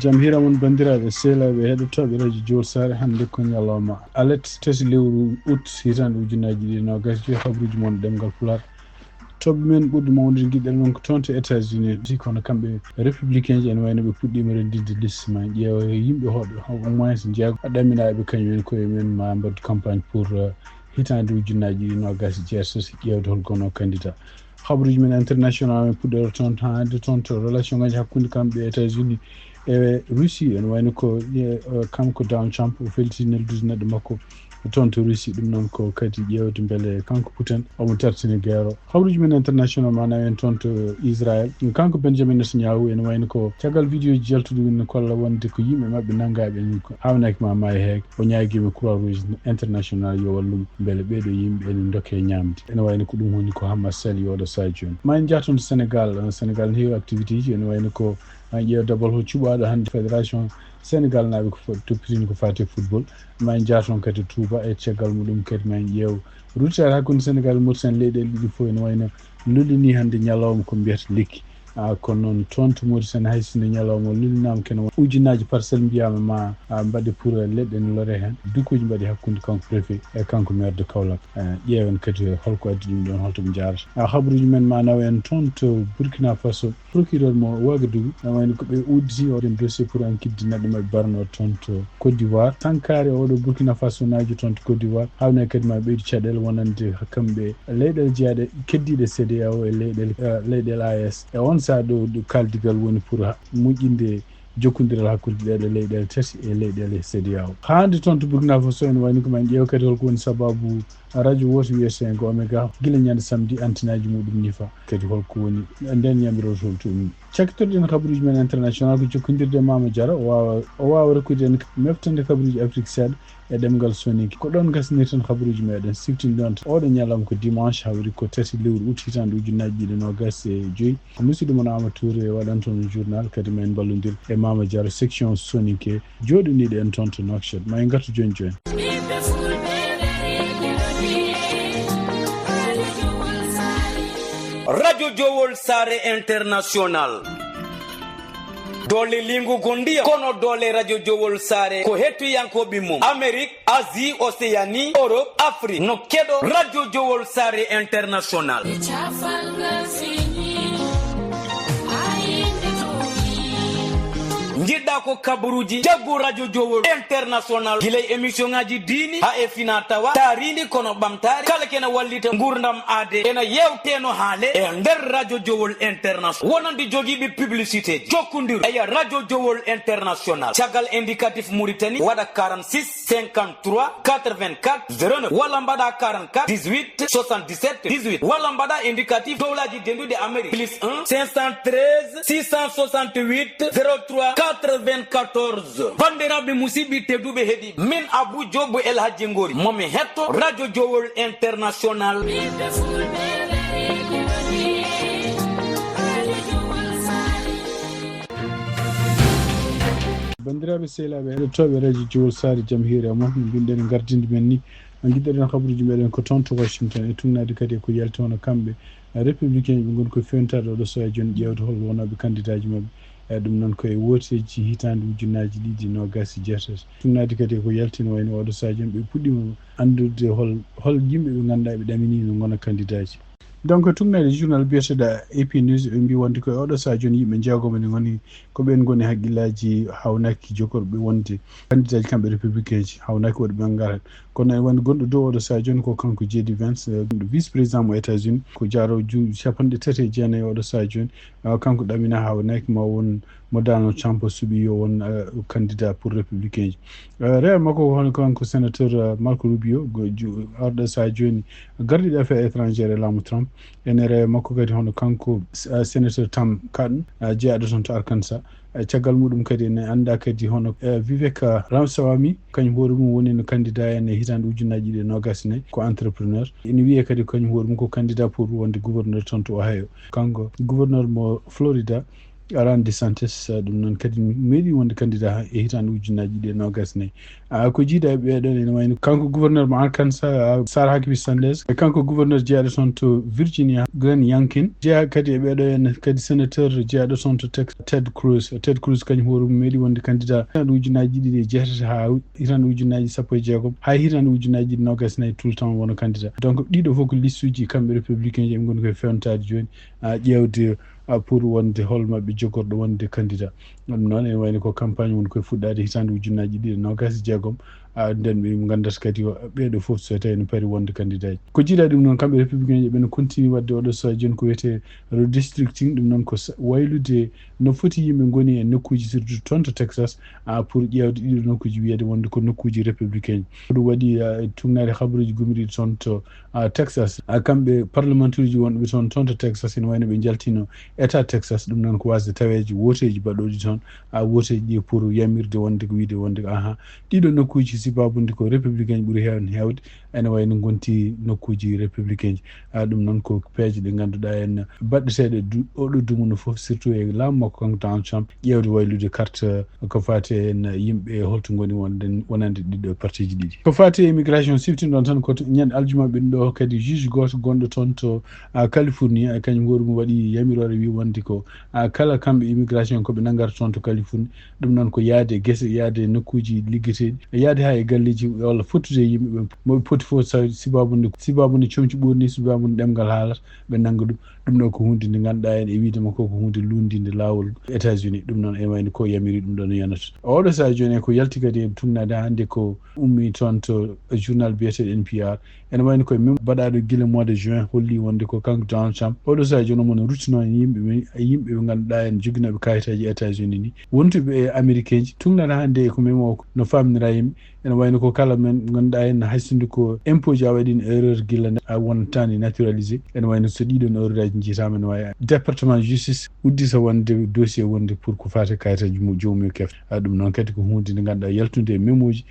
jam hira mon bandiraɓe sehlaɓe heɗotoɓe radio Diol Sare hande ko ñalawma alet tati lewru août hitande ujunaji ɗi nogas joyi habruji mon ɗemgal Pulaar toɓɓe men ɓurɗo mawde guiɗen noon ko toon to États-Unis si kono kamɓe républicain ji ene wayno ɓe puɗɗima rendinde liste ma ƴeewa yimɓe hoɓe au moins jeego ɗaminaɓe kañumen koye men ma mbaddu campagne pour hitande ujunaji ɗi nogas jeetati ƴewde holgono candidat habruji men international men puɗɗoro toon hande toon to relation ngaji hakkude kamɓe États-Unis e Russie ene wayno ko kanko Donald Trump o felti neldude neɗɗo makko toon to Russie ɗum noon ko kadi ƴewde beele kanko Putin omo tartini guerre o habruji men international mana en toon to Israel kanko Benjamin Netanyahu ene wayno ko caggal vidéo ji jaltuɗi ne kolla wonde ko yimɓe mabɓe nanggaɓe hawnaki ma maayi heege o ñaaguima Croix Rouge international yo wallum beele ɓeɗo yimɓe ene dokke ñamde ene wayno ko ɗum woni ko Hamas sali oɗo saji joni ma en jaaton Sénégal Sénégal ne heewi activité ji ene wayno ko ƴeew dabal ho cuɓaɗo hande fédération Sénégal naɓe ko toppitini ko fate football ma en jaaton kadi Touba e caggal muɗum kadi ma en ƴeew routare hakkude Sénégal e Mauritanie leyɗele ɗiɗi fof ene wayno lullini hande ñalawma ko mbiyata lekki kono noon toon to Mauritanie hay sinno ñalawma o lullinama kene ujunaji parcelle mbiyama ma mbaɗe pour leɗɗe ne lore hen dukuji mbaɗi hakkude kanko préfet e kanko maire de Kaolack ƴeewen kadi holko addi ɗum ɗon holtoɓe jarata habruji men ma nawa en toon to Burkina Faso procureur mo Ouagadougou wayno ko ɓe udditi oɗon dossier pour ankidde neɗɗo mabɓe barno toon to Côte d'Ivoire tankare oɗo Burkina Faso naji toon to Côte d'Ivoire hawne kadi ma ɓeydi caɗele wonande kamɓe leyɗele jeeyaɗe keddiɗe CEDEAO e leyɗele AES e on sa ɗo kaldigal woni pour moƴƴinde jokkodiral hakkude ɗeɗe leyɗele tati e leyɗele CEDEAO hande toon to Burkina Faso ene wayno ko ma ƴeew kadi holko woni sababu radio woto wiyete ngo Omega guila ñande samedi antinaji muɗum nifa kadi holko woni nden yamirotol to ɗum cakkitorɗen kabaruji men international ko jokkodirde Mama Diarra o wawa rekkude en meftande kabaruji Afrique seeɗa e ɗemgal soninke ko ɗon gasnirten kabaruji meɗen siftini ɗon oɗo ñalawma ko dimanche hawri ko tati lewru août hitande ujunaji ɗiɗi nogas e joyyi musidɗo mon Amadou Touré waɗantoon journal kadi ma en ballodir e Mama Diarra section soninke joɗiniɗo en toon to Nouakchott ma en gartu joni joni Radio Diol Sare International dole lingu gondia kono dole Radio Diol Sare ko hettuyankoɓe mum Amérique Asie Océanie Europe Afrique no keɗo Radio Diol Sare International jiɗɗa ko kabaruji jaggu Radio Diol International gilay émission ngaji dini ha e fina tawa tarini kono ɓamtare kala kena wallita gurdam aade ena yewteno haale e nder Radio Diol International wonande jogiiɓe publicité jokkodir eya Radio Diol International caggal indicatif Mauritanie waɗa 46 53 84 09 walla mbaɗa 44 18 77 18 walla mbaɗa indicatif dowlaji dendude Amérique plus 1 513 668 03 94 bandiraɓe musidɓe tedduɓe heeɗi min Abou Diobo El Hadji Ngori momi hetto Radio Diol International bandiraɓe sehlaɓe heɗotoɓe radio Diol Sare jaam hiire moom no mbiɗen gardinde men ni guiɗɗen kabaruji meɗen ko toon to Washington e tunnade kadi ko yalti hono kamɓe républicain ɓe goni ko fewnitade oɗo soya joni ƴewde hol wonoɓe candidat ji mabɓe ɗum noon koye woteji hitande ujunaji ɗiɗi nogas jeetati tunnade kadi ko yaltino wayno oɗo saha joni ɓe puɗɗima andude hol yimɓe ɓe ganduɗa ɓe ɗamini no gona candidat ji donc tugnade journal biyeteɗo AP News ɓe mbi wonde koye oɗo saha joni yimɓe jeegoma ne goni ko ɓen goni haqqillaji hawnaki jokorɓe wonde candidat ji kamɓe républicain ji hawnaki waɗi ɓe garat kono wonde gonɗo dow oɗo saha joni ko kanko JD Vance vice président mo États-Unis ko jaaro capanɗe tati e jeenayyi oɗo saha joni kanko ɗamina hawnaki ma won mo Donald Trump suuɓi yo won candidat pour républicain ji rewa makko hono kanko sénateur Marco Rubio arɗo saha joni gardiɗo affaires étrangére e laamu Trump ene rewa makko kadi hono kanko sénateur Tom Cotton jeeyaɗo toon to Arkansas caggal muɗum kadi ne anda kadi hono Vivek Ramaswamy kañum hoore mum woni no candidat en e hitande ujunaji ɗiɗi nogas nayyi ko entrepreneur ene wiye kadi kañum hoore mum ko candidat pour wonde gouverneur toon to Ohio kanko gouverneur mo Florida aran DeSantis ɗum noon kadi meeɗi wonde candidat e hitande ujunnaji ɗi nogas nayyi ko jiida ɓeɗon ene wayno kanko gouverneur mo Arkansas Sarah Huckabee Sanders e kanko gouverneur jeeyaɗo toon to Virginia Glenn Youngkin jeeya kadi e ɓeɗo en kadi sénateur jeeyaɗo toon to Texas Ted Cruz kañum hoore mum meeɗi wonde candidat hitande ujunnaji ɗiɗi e jeetati ha hitande ujunnaji 16 ha hitande ujunnaji ɗi nogas nayyi tout le temps wono candidat donc ɗiɗo fof ko liste uji kamɓe républicain ji ɓe goni koye fewnitade joni ƴewde pour wonde hol mabɓe jogorɗo wonde candidat ɗum noon ene wayno ko campagne woni koye fuɗɗade hitande ujunnaji ɗiɗi nogas jeegom nden ɓe gandata kadi ɓeɗo foof so tawi ne paari wonde candidat ji ko jiiɗa ɗum noon kamɓe républicain ji ɓene continue wadde oɗo so joni ko wiyete redistricting ɗum noon ko waylude no foti yimɓe goni e nokkuji surtout toon to Texas pour ƴewde ɗiɗo nokkuji wiyede wonde ko nokkuji républicain ji ɗum waɗi tugnade habaruji gomiriɗi toon to Texas kamɓe parlementaire ji wonɓe toon to Texas ene wayno ɓe jaltino état Texas ɗum noon ko wasde taweji woteji baɗoɗi toon woteji ɗi pour yamirde wonde ko wiide wonde ɗiɗo nokkuji sibabude ko républicain ɓuuri hewde ene wayno gonti nokkuji républicain ji ɗum noon ko peeje ɗe ganduɗa en baɗɗeteɗe oɗo dumunno foof surtout e laamu makko kanko Donald Trump ƴewde waylude carte ko fati en yimɓe holto goni wonande ɗiɗo parti ji ɗiɗi ko fati immigration siftinɗon tan ko ñande aljuma ɓen ɗo kadi juge goto gonɗo toon to Californie kañum hoore mum waɗi yamirore wi wonde ko kala kamɓe immigration koɓe nangata toon to Californie ɗum noon ko yaade guese yaade nokkuji liggeteɗi yaade ha e galleji walla fottude yimɓe ɓe moɓe poti fof taw sibabude comci ɓurni sibabude ɗemgal haalata ɓe nangga ɗum ɗo ko hunde nde ganduɗa en e wiidema ko hunde lundinde lawol États-Unis ɗum noon e wayno ko yamiri ɗum ɗon yonata oɗo saaha joni ko yalti kadi e tugnade hannde ko ummi toon to journal biyeteɗo NPR ene wayno koye même baɗaɗo guila mois de juin holli wonde ko kanko Donald Trump oɗo saaha joni omono ruttino e yimɓe ɓe ganduɗa en joguinoɓe kayitaji États-Unis ni wontuɓe e américain ji tugnade hannde ko même o no famnira yimɓe ene wayno ko kala men ganduɗa en haysinde ko impôt ji a waɗino erreur guila a wonatani naturalisé ene wayno so ɗiɗon erreur aji jiitama ne wawi département justice uddita wonde dossier wonde pour ko fate kayitaji jomum kefta ɗum noon kadi ko hunde nde ganduɗa yaltude e memoji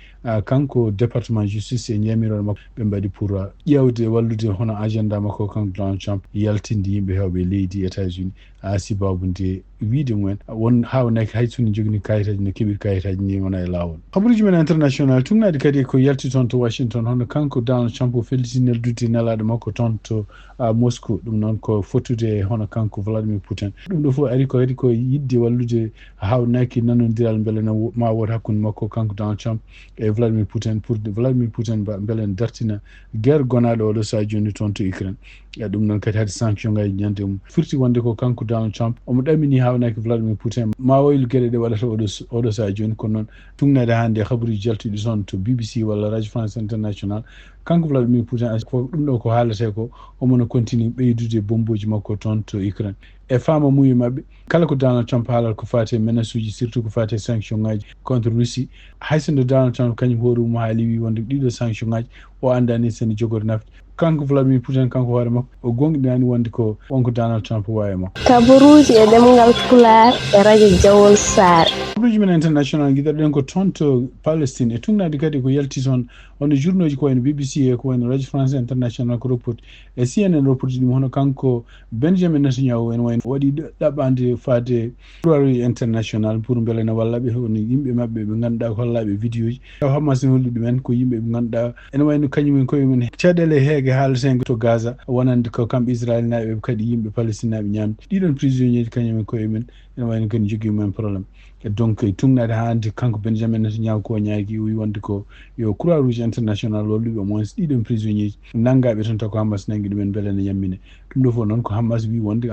kanko département justice e jamirore makko ɓe mbaɗi pour ƴewde wallude hono agenda makko kanko Donald Trump yaltinde yimɓe hewɓe leydi États-Unis sibabude wiide mumen won hawnaki hay soni jogini kayitaji no keeɓi kayitaji ni wona e lawol habaruji men international tugnade kadi ko yalti toon to Washington hono kanko Donald Trump o feliciti neldude nelaɗo makko toon to Moscou ɗum noon ko fottude e hono kanko Vladimir Putin ɗum ɗo fof ari ko yidde wallude hawnaki nanodiral beele no ma wood hakkude makko kanko Donald Trump e Vladimir Putin pour Vladimir Putin beele ne dartina guerre gonaɗo oɗo saaha joni toon to Ukraine ɗum noon kadi haade sanction ngaji ñande mum firti wonde ko kanko Donald Trump omo ɗamini hawnaki Vladimir Putin ma waylu gueɗe ɗe waɗata oɗo saaha joni kono noon tugnade hannde habaruji jaltuɗi toon to BBC walla Radio France International kanko Vladimir Putin ko ɗum ɗo ko haalate ko omono continue ɓeydude bomboji makko toon to Ukraine e fama muye mabɓe kala ko Donald Trump haalata ko fate menace uji surtout ko fate sanction ngaji contre Russie haysono Donald Trump kañum hoore mum haali wi wonde ɗiɗo sanction ngaji o andani sene jogori nafde kanko Vladimir Putin kanko hoore makko o gonɗinani wonde ko wonko Donald Trump wawi makko kabaruji e ɗemgal Pulaar e radio Jawol Sare habaruji men international guiɗaɗen ko toon to Palestine e tugnade kadi ko yalti toon hono journaux ji ko wayno BBC e ko wayno Radio France International ko report e CNN report ɗum hono kanko Benjamin Netanyahu en wayno waɗi ɗaɓɓande fade Pourari international pour beele no wallaɓe hono yimɓe mabɓe ɓe ganduɗa ko hollaɓe vidéo ji Hamas ne holli ɗumen ko yimɓe ɓe ganduɗa ene wayno kañumen koyemen caɗele heege haaletego to Gaza wonande ko kamɓe Israël naɓe kadi yimɓe Palestine naɓe ñamde ɗiɗon prisonnier ji kañumen koyemen ene wayno kadi jogui mumen probléme donc tugnade hannde kanko Benjamin Netanyahu ko ñaagui wi wonde ko yo Croix Rouge international walluɓe au moins ɗiɗon prisonnier ji nanggaɓe toon taw ko Hamas nangui ɗumen beele ne yammine ɗum ɗo fof noon ko Hamas wi wonde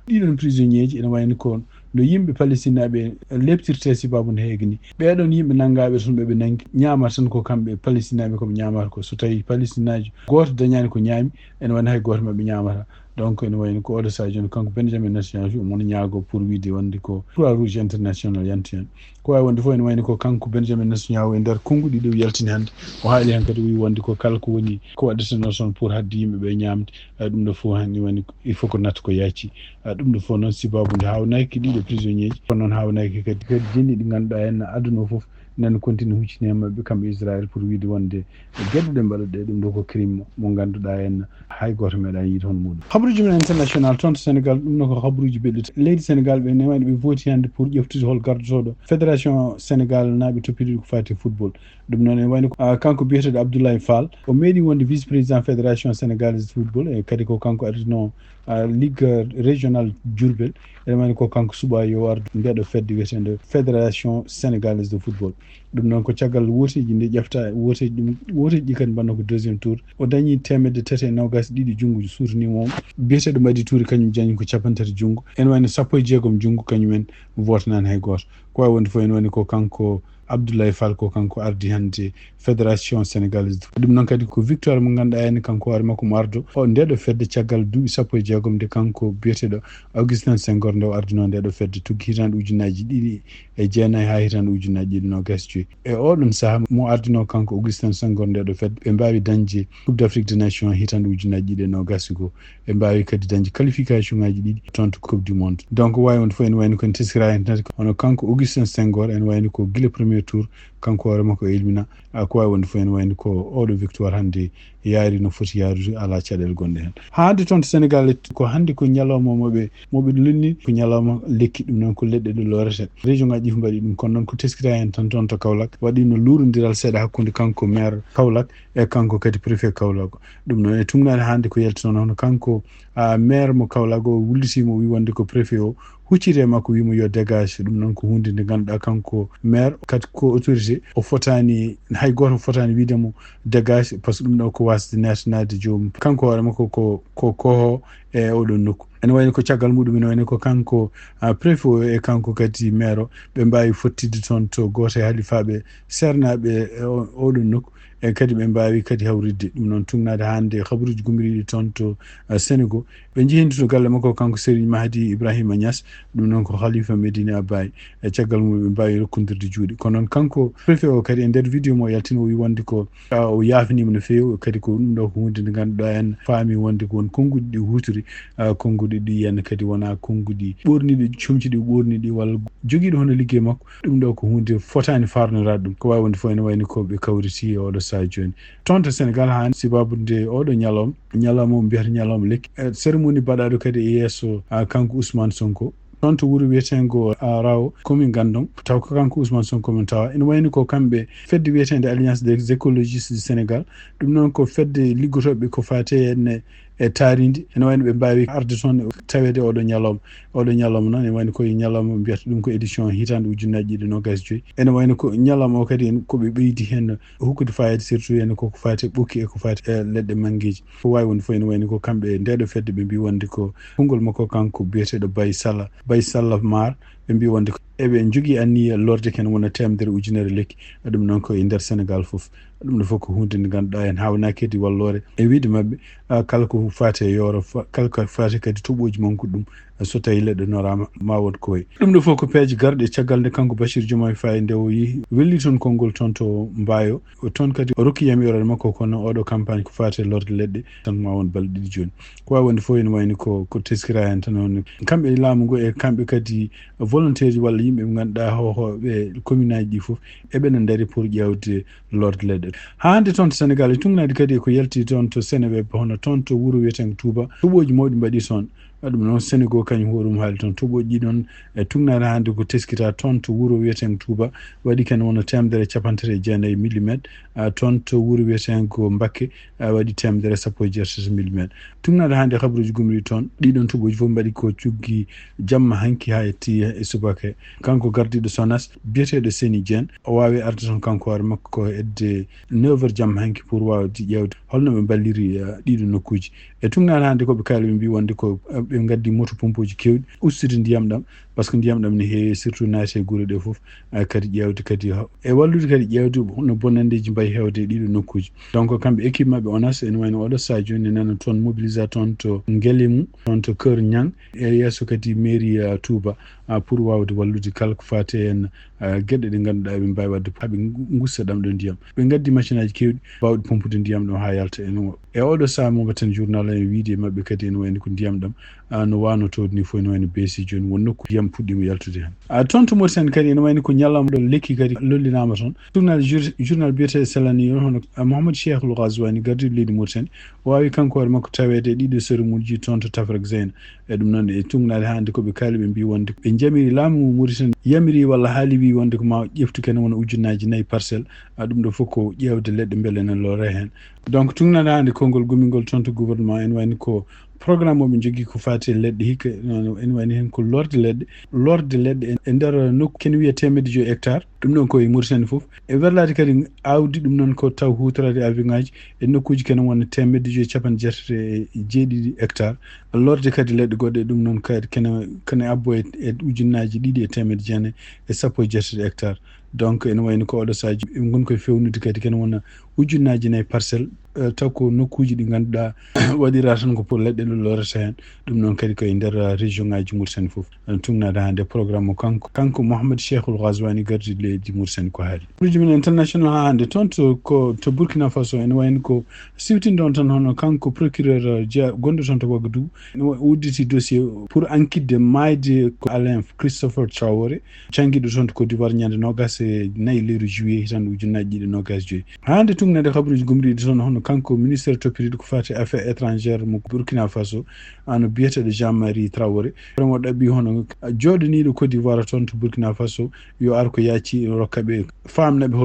ɗiɗon prisonnier ji ene wayno ko no yimɓe Palestine naɓe lebtirte sibabude heege ni ɓeɗon yimɓe nanggaɓe toon ɓeɓe nangui ñamata tan ko kamɓe Palestine naɓe koɓe ñamata ko so tawi Palestine aji goto dañani ko ñaami ene wayno hay goto mabɓe ñamata donc ene wayno ko oɗo saaha joni kanko Benjamin Netanyahu omono ñaago pour wiide wonde ko Croix Rouge international yanti hen ko wawi wonde fof ene wayno ko kanko Benjamin Netanyahu e nder konnguɗi ɗo yaltini hannde o haali hen kadi wi wonde ko kala ko woni ko waɗeteno toon pour hadde yimɓeɓe ñamde ɗum ɗo fof hani woni il faut ko natta ko yacci ɗum ɗo fof noon sibabude hawnaki ɗiɗo prisonnier ji kono noon hawnaki kadi jinni ɗi ganduɗa hen aduna o fof nan continue huccine mabɓe kamɓe Israël pour wiide wonde gueɗɗuɗe mbaɗuɗe ɗum ɗo ko crime mo ganduɗa en hay goto meeɗa yiide hon muɗum. Habruji men international toon to Sénégal ɗum no ko habruji belɗi leydi Sénégal ɓe newani ɓe vooti hande pour ƴeftude hol gardotoɗo fédération Sénégal naaɓe toppiɗi ko fati football ɗum noon wayno kanko biyeteɗo Abdoulaye Fall o meeɗi wonde vice président fédération sénégalaise football e kadi ko kanko ardino ligue régional Diourbel ene wayno ko kanko suɓa yo ardu ndeɗo fedde wiyetede fédération sénégalaise de football ɗum noon ko caggal woteji nde ƴefta woteji ɗi kadi mbanno ko deuxiéme tour o dañi 390 junggo suutanimo biyeteɗo mbaɗi tuuri kañum jañi ko 30 junggo ene wayno 16 junggo kañumen votanani hay goto ko wawi wonde fof ene woni ko kanko Abdoulaye Fall ko kanko ardi hande fédération sénégalaise ɗum noon kadi ko victoire mo ganduɗa henna kanko hoore makko mo ardo o ndeɗo fedde caggal duuɓi 16 nde kanko biyeteɗo Augustin Senghor nde o ardino ndeɗo fedde tuggi hitande ujunaji 2 ha hitande ujunaji 2 e oɗon saaha mo ardino kanko Augustin Senghor ndeɗo fedde ɓe mbawi dañde coupe d'Afrique des nations hitande ujunaji 2 ɓe mbawi kadi dañde qualification ngaji 2 toon to coupe du monde donc wawi wonde fof ene wayno kon teskira hen tati hono kanko Augustin Senghor ene wayno ko guila premier tour kanko hoore makko elmina ko wawi wonde fof ene wayno ko oɗo victoire hande yaari no foti yaarude ala caɗele gonɗe hen hande toon to Sénégal ko hande ko ñalawma moɓe lonni ko ñalawma lekki ɗum noon ko leɗɗe ɗe lorete région ngaji ɗi mbaɗi ɗum kono noon ko teskira hen tan toon to Kaolack waɗino lurodiral seeɗa hakkude kanko maire Kaolack e kanko kadi préfet Kaolack ɗum noon e tumnade hande ko yalti noon hono kanko maire mo Kaolack o wullitimo wi wonde ko préfet o huccite makko wimo yo dégage ɗum noon ko hunde nde ganduɗa kanko maire kadi ko autorité o fotani hay goto fotani wiidemo dégage par ce que ɗum ɗo ko wasde natanade joomum kanko hoore makko ko koho e oɗon nokku ene wayno ko caggal muɗum ene wayno ko kanko préfet o e kanko kadi maire o ɓe mbawi fottidde toon to goto e haalifaɓe sernaɓe oɗon nokku e kadi ɓe mbawi kadi hawridde ɗum noon tugnade hande habaruji gumiriɗi toon to Sénégal ɓe jehindi to galle makko kanko Serigne Mahdi Ibrahima Niass ɗum noon ko halifa Medina Baye e caggal mum ɓe mbawi rokkodirde juuɗe kono noon kanko préfet o kadi e nder vidéo mo yaltino o wi wonde ko o yafinima no fewi kadi ko ɗum ɗo ko hunde nde ganduɗa en faami wonde ko won konnguɗi ɗi hutori konnguɗi ɗi henna kadi wona konnguɗi ɓorniɗi comciɗi ɓorniɗi walla joguiɗo hono ligguey makko ɗum ɗo ko hunde fotani farnorade ɗum ko wawi wonde fof ene wayni ko ɓe kawriti oɗo saha joni toon to Sénégal han sibabude oɗo ñalawma o mbiyata ñalawma lekki cérémonie baɗaɗo kadi e yesso kanko Ousmane Sonko toon to wuuro wiyetengo Rawo commune Gandon taw ko kanko Ousmane Sonko min tawa ene wayni ko kamɓe fedde wiyetende alliance des écologistes du Sénégal ɗum noon ko fedde liggotoɓe ko fate henne e taaridi ene wayno ɓe mbawi arde toon tawede oɗo ñalawma noon ene wayno koye ñalawma mbiyata ɗum ko édition hitande ujunaji 2 ene wayno ko ñalawma o kadi koɓe ɓeydi hen hokkude fayida surtout henne koko fati ɓokki e ko fati e leɗɗe mangueji ko wawi wonde fof ene wayno ko kamɓe ndeɗo fedde ɓe mbi wonde ko konngol makko kanko biyeteɗo Baye Salla Mar ɓe mbi wonde eɓe jogui anniya lorde ken wona 100 ujunere lekki ɗum noon ko e nder Sénégal foof ɗum ɗo fof ko hunde nde ganduɗa en hawnaki kadi wallore e wiide mabɓe kala ko fate yooro kala ko fate kadi toɓoji manko ɗum so tawi leɗɗe norama ma won koye ɗum ɗo fof ko peeje garɗe caggal nde kanko Bachir Diomaye Faye nde o yi welli toon konngol toon to Mbayo toon kadi o rokki yamirore makko kono oɗo campagne ko fate lorde leɗɗe tan ma won balɗe ɗiɗi joni ko wawi wonde fof ene wayni ko teskira hen tan on kamɓe laamu ngo e kamɓe kadi volontaire ji walla yimɓe ɓe ganduɗa hohoɓe commune aji ɗi foof eɓene daari pour ƴewde lorde leɗɗe hande toon to Sénégal e tugnade kadi ko yalti toon to Sénégal hono toon to wuuro wiyeten Touba toɓoji mawɗi mbaɗi toon ɗum noon Sénégal kañum hoɗum haali toon toɓoji ɗi noon e tugnade hande ko teskita toon to wuuro wiyeten Touba waɗi ken wona 159 millimétre toon to wuuro wiyeten ko Mbacké waɗi 116 millimétre tugnade hande habaruji gumri toon ɗiɗon toɓoji fof mbaɗi ko cuggi jamma hanki ha yetti e subaka kanko gardiɗo SONAS biyeteɗo Seni Dieng o wawi arde toon kanko hoore makko ko edde 9h jamma hanki pour wawde ƴewde holno ɓe balliri ɗiɗo nokkuji e tugnade hande koɓe kaali ɓe mbi wonde ko ɓe gaddi moto pompoji kewɗi ustude ndiyam ɗam par ce que ndiyam ɗam ne heewi surtout naati e guure ɗe foof kadi ƴewde kadi e wallude kadi ƴewde no bonnandeji mbayi hewde ɗiɗo nokkuji donc kamɓe équipe mabɓe ONAS ene wayno oɗo saha joni nana toon mobilisa toon to Guélémou toon to Keur Niang e yesso kadi mairie Touba pour wawde wallude kala ko fate hen gueɗe ɗe ganduɗa ɓe mbawi wadde haaɓe gussa ɗam ɗo ndiyam ɓe gaddi machine aji kewɗi bawɗe pompude ndiyam ɗam ha yalta e oɗo saha mo mbatten journal e wiide mabɓe kadi ene wayno ko ndiyam ɗam no wano to ni fo no wani besi joni wonno ko yam puddimo yaltude hen tonto Mauritanie kadi ene wayni ko nyallam do lekki kadi lollinama ton journal biete selani hono Mohamed Cheikh El Ghazouani gardi leydi Mauritanie wawi kanko war makko tawede ɗiɗo sérumulji toon to Tafrak Zeyna e ɗum noon e tungnade hande koɓe kaali ɓe mbi wonde ɓe jamiri laamu Mauritanie yamiri walla haali wi wonde ko ma ƴeftu kene wona ujunnaji 4 parcelle ɗum ɗo fof ko ƴewde leɗɗe beele ne loore hen donc tungnade hande konngol gomigol toon to gouvernement en wayni ko programme oɓe jogui ko fati leɗɗe hikka ene wayni hen ko lorde leɗɗe e nder nokku kene wiye 100 hectares ɗum ɗon koye Mauritanie foof e werlade kadi awdi ɗum noon ko taw hutorade avion ngaji e nokkuji kene wona 100 hectares lorde kadi leɗɗe goɗɗe ɗum noon kadi kene abbo e ujunnaji 2,970 hectares donc ene wayni ko oɗo saji gon koye fewnude kadi kene wona ujunnaji 4 parcelle taw ko nokkuji ɗi ganduɗa waɗira tan ko pour leɗɗe ɗo lorata hen ɗum noon kadi koye nder région ngaji Mauritanie foof tungnade hande programme o kanko Mohamed Cheikh El Ghazouani gardi leydi Mauritanie ko haali projet men international ha hande toon to Burkina Faso ene wayni ko siwtindon tan hono kanko procureur gonɗo toon to Ouagadougou ene udditi dossier pour enquête mayde ko Alain Christopher Traoré canguiɗo toon to Côte d'Ivoire ñande 24 lewru juillet hitan ujunnaji 25 hande tungnade kabaruji gomriɗi toon hono kanko ministére toppiriɗo ko fati affaires étrangères mo Burkina Faso ano biyeteɗo Jean-Marie Traoré mo ɗaɓɓi hono joɗaniɗo Côte d'Ivoire toon to Burkina Faso yo ar ko yacci rokkaɓe famnaɓe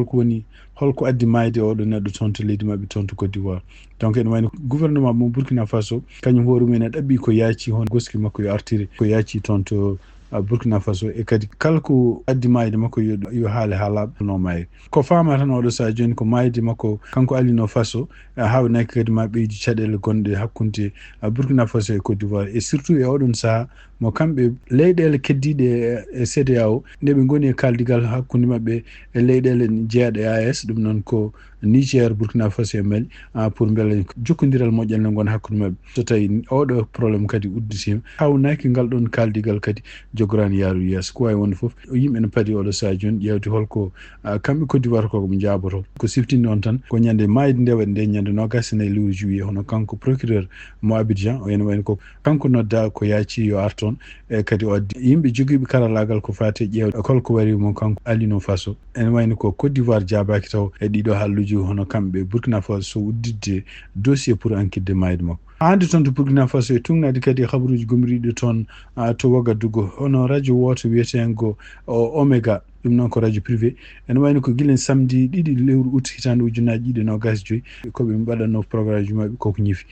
holko addi mayde oɗo neɗɗo toon to leydi mabɓe toon to Côte d'Ivoire donc ene wayno gouvernement mo Burkina Faso kañum hoore mumen ɗaɓɓi ko yacci hono goski makko yo artire ko yacci toon to Burkina Faso e kadi kala ko addi mayde makko yo haalaɓe no mayri ko fama tan oɗo sa joni ko mayde makko kanko alino Faso hawnaki kadi ma ɓeydi caɗele gonɗe hakkunde Burkina Faso e Côte d'Ivoire et surtout e oɗon saaha mo kamɓe leyɗele keddiɗe e CEDEAO nde ɓe goni e kaldigal hakkunde mabɓe e leyɗele jeeyaɗe AES ɗum noon ko Niger Burkina Faso e Mali pour beele jokkodiral moƴƴal ne gona hakkude mabɓe so tawi oɗo probléme kadi udditima hawnaki ngal ɗon kaldigal kadi jogorani yaaru yeeso ko wawi wonde foof yimɓe ne paadi oɗo saha joni ƴewde holko kamɓe Côte d'Ivoire koɓe jaaboto ko siftinde on tan ko ñande mayde nde waɗi nde ñande 24 lewru juillet hono kanko procureur mo Abidjan o ene wayno ko kanko nodda ko yaaci yo ar toon e kadi o addi yimɓe joguiɓe karalagal ko fati ƴewde holko wari mo kanko alino Faso ene wayno ko Côte d'Ivoire jaabaki taw e ɗiɗo halluji hono kamɓe Burkina Faso so uddidde dossier pour enquête mayde makko hande toon to Burkina Faso e tungnade kadi e habaruji gomriɗi toon to Ouagadougou hono radio woto wiyetengo Omega ɗum noon ko radio privé ene wayno ko guilen samedi 2 lewru août hitande ujunnaji 25 koɓe mbaɗanno programme ji mabɓe koko ñifi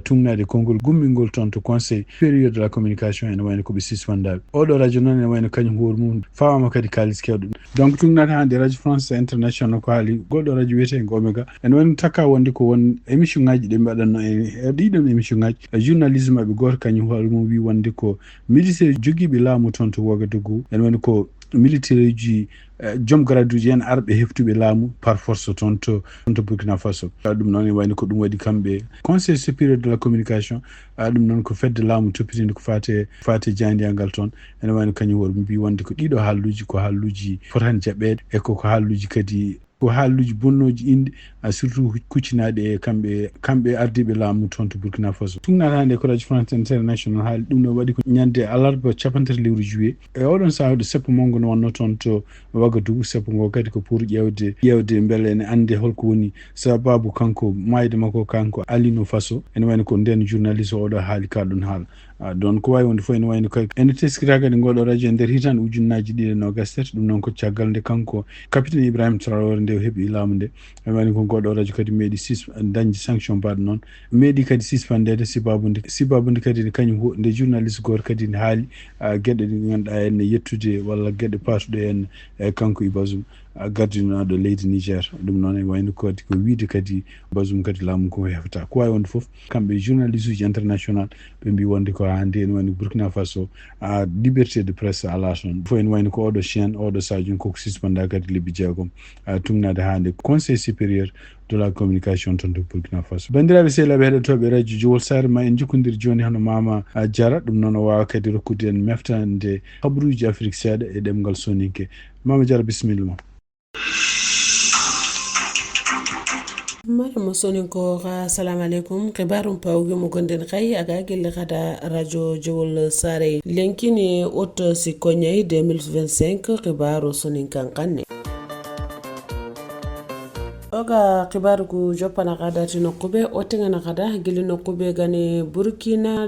tungnade konngol gummingol toon to conseil supérieur de la communication ene wayno koɓe sisfandaɓe oɗo radio noon ene wayno kañum hoore mum fawama kadi kalis kewɗo donc tungnade hande radio France international ko haali goɗɗo radio wiyetengo Omega ene wayno takka wonde ko won émission ngaji ɗe mbaɗanno e ɗiɗon émission ngaji journalisme mabɓe goto kañum hoore mum wi wonde ko militaire joguiɓe laamu toon to Ouagadougou ene wayno ko militaire ji joom garaduji en arɓe heftuɓe laamu par force toon to Burkina Faso ɗum noon e wayno ko ɗum waɗi kamɓe conseil supérieur de la communication ɗum noon ko fedde laamu toppitinde ko fate jandiyangal toon ene wayno kañum hoore mbi wonde ko ɗiɗo haalluji ko haalluji fotani jaɓɓede e koko haalluji kadi ko haalluji bonnoji inde surtout kuccinaɗe e kamɓe ardiɓe laamu toon to Burkina Faso tungnade hande ko radio France international haali ɗum ɗo waɗi ko ñande alarba 30 lewru juillet e oɗon sahawde seppo mongo no wonno toon to Ouagadougou seppo ngo kadi ko pour ƴewde beele ene ande holko woni sababu kanko mayde makko kanko alino Faso ene wayno ko nden journaliste oɗo haali ka ɗon haala don ko wawi wonde fof ene wayno kay ene teskira kadi ngoɗo radio e nder hitande ujunnaji 227 ɗum noon ko caggal nde kanko capitaine Ibrahima Traoré nde o heeɓi laamu nde ene wayno ko ngoɗo radio kadi meeɗi dañde sanction mbaɗo noon meeɗi kadi sispandede sibabude kadi kañum nde journaliste goto kadi ne haali gueɗe ɗe ganduɗa enne yettude walla gueɗe patuɗe en e kanko Bazoum gardinaɗo leydi Niger ɗum noon e wayno kadi ko wiide kadi Bazoum kadi laamu ko hefta ko wawi wonde foof kamɓe journaliste uji international ɓe mbi wonde ko hande ene wayno Burkina Faso liberté de presse ala toon fof ene wayno ko oɗo chaine oɗo sadio koko suspenda kadi lebbi jeegom tungnade hande conseil supérieur de la communication toon to Burkina Faso bandiraɓe sehilaɓe heɗotoɓe radio Jowol Sare ma en jokkodir joni hono Mama Diarra ɗum noon o wawa kadi rokkude en meftande habaruji Afrique seeɗa e ɗemgal soninke Mama Diarra bisimilla ma Dimanche Soninke assalamu alaikum kibarum pawgi mo gonden khay aga gelle khada radio jowol sare lenkini auto si konyay 2025 kibaru Soninke kanne oga kibaru ku jopana kada tino kube otinga na kada gili no kube gane Burkina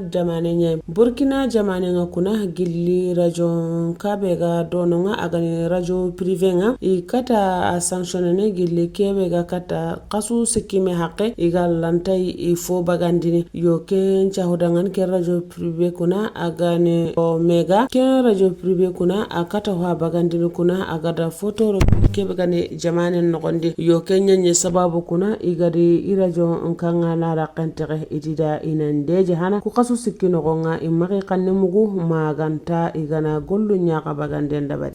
jamane nga kuna gili rajo kabe ga dono nga agani rajo privé nga ikata a sanctionne gili kebe ga kata kasu sikime haqe igal lantai ifo bagandini yo ken chahudangan ke rajo privé kuna agane mega ken rajo privé kuna akata wa bagandini kuna agada photo kebe gane jamane nogondi yo ken nye sababu kuna igari irajo nkanga na rakantere itida inandeje hana ku kasu sikino gonga imari kanne mugu maganta igana gollu nyaka baganden dabari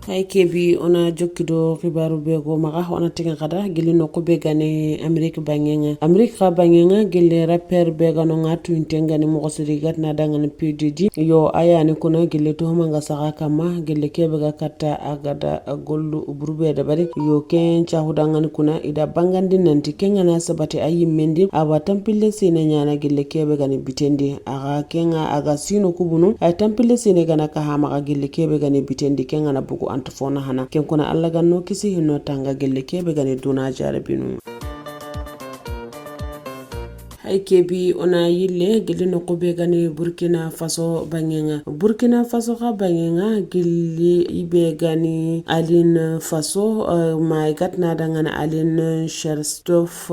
hay kebi ona jokkido khibaru be go maga ona tinga kada gilino ko be gane Amerique bangenga gille rapper be gano ngatu intengani mo gosiri gatna dangan PDD yo ayani kuna gille to manga saka kama gille kebe ga katta agada gollu burbe da bari yo ken chahudangan kuna ida bangandi nanti kenga na sabate ayi mendi aba tampille sine nyana gille kebe gane bitendi aga kenga aga sino kubunu ay tampille sine gana ka hama gille kebe gane bitendi kenga na bugu antofona hana ken kuna alla ganno kisi hinno tanga gelle kebe gane duna jarabinu hay kebi ona yille gilli no ko be gani Burkina Faso bangenga gilli ibe gani Aline Faso ma gatna dangana Aline Cherstof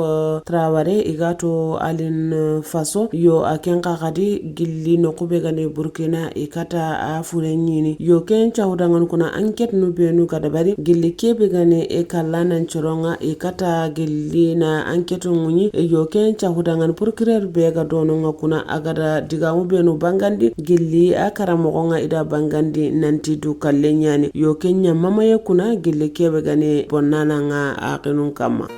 Traoré igato Aline Faso yo akenka kadi gilli no ko be gani Burkina ikata afurenyini yo ken chawdangan kuna enquête no be no kadabari gilli kebe gani e kallana choronga ikata gilli na enquête nguni yo ken chawdangan procureur bega dono nga kuna agada digamu benu bangandi gilli akara mogonga ida bangandi nanti du kallenyani yo kenya mamaye kuna gilli kebe gane bonnana nga akinun kama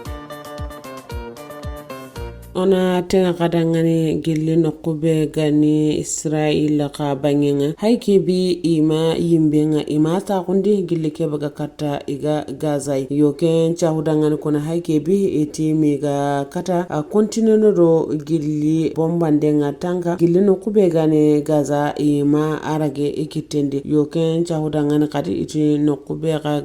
ona tenga kadangani gilli nokube gani Israel ka bangenga hayke bi ima yimbenga ima ta kundi gilli kebe ga kata iga gazai yoken chahudangani kuna hayke bi eti miga kata a continue ro gilli bombandenga tanga gilli nokube gani gaza ima arage ikitende yoken chahudangani kadi eti nokube ga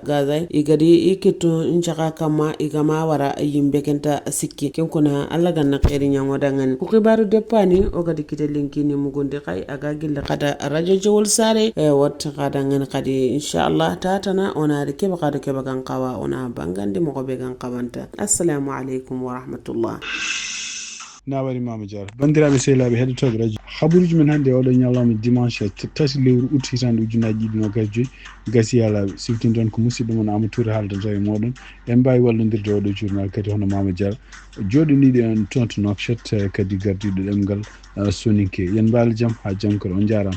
gazai igadi ikito nchaka kama igama wara yimbekenta sikki kenkuna alla ganna khairin yango dangan ku khibaru depani o gadi kite linkini mugunde khay aga gilla kada radio jowol sare wat qadangan kadi inshallah tatana ona de keba kada keba gan qawa ona bangande mo be gan qawanta assalamu alaikum wa rahmatullah nawari mama jar bandiraɓe sehlaɓe heɗotoɓe radio habaruji men hannde oɗo ñalawma dimanche tati lewru août hitande ujunaji ɗiɗi nogas joyyi gasi yalaɓe siftin toon ko musidɗo moon Amadou Touré haaldata e moɗon en mbawi wallodirde oɗo journal kadi hono mama diara joɗoniɗo en toon to Nouakchott kadi gardiɗo ɗemgal soninke yen mbaala jaam ha jaam kadi on jarama.